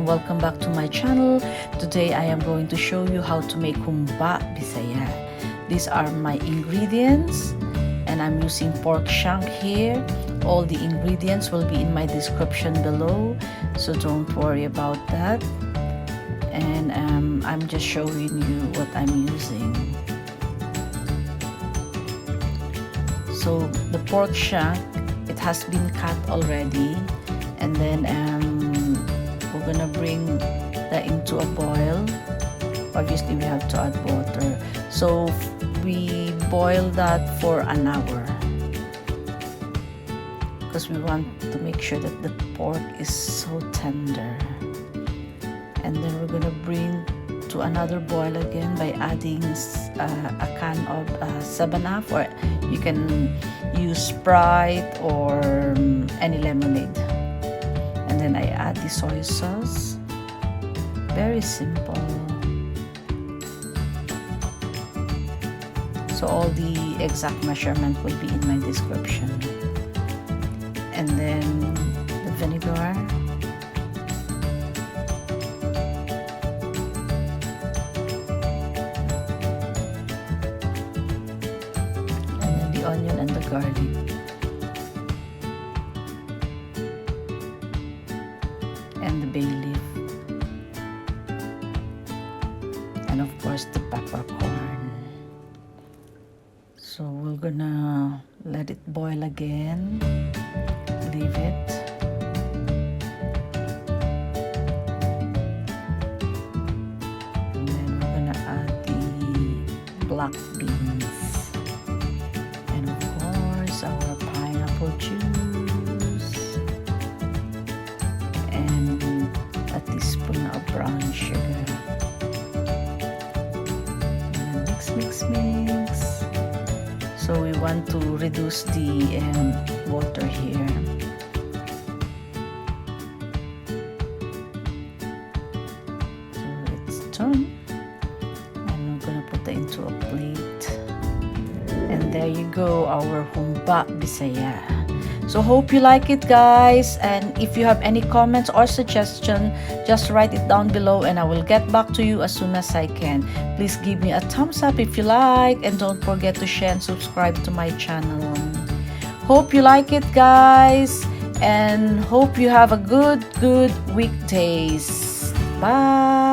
everyone, welcome back to my channel. Today I am going to show you how to make Humba Bisaya. These are my ingredients and I'm using pork shank here. All the ingredients will be in my description below, so don't worry about that. And I'm just showing you what I'm using. So the pork shank, it has been cut already, and then we're gonna bring that into a boil. Obviously we have to add water, so we boil that for an hour because we want to make sure that the pork is so tender. And then we're gonna bring to another boil again by adding a can of 7-Up, or you can use Sprite or any lemonade. And then I add the soy sauce. Very simple. So all the exact measurement will be in my description. And then the vinegar. Onion and the garlic, and the bay leaf, and of course the peppercorn. So we're gonna let it boil again, leave it, and then we're gonna add the black beans. Our pineapple juice and a teaspoon of brown sugar, and mix. So we want to reduce the water here. So it's done, and we're gonna put it into a plate. And there you go, our Humba Bisaya. So hope you like it, guys, and if you have any comments or suggestion, just write it down below and I will get back to you as soon as I can. Please give me a thumbs up if you like, and don't forget to share and subscribe to my channel. Hope you like it, guys, and hope you have a good weekdays. Bye.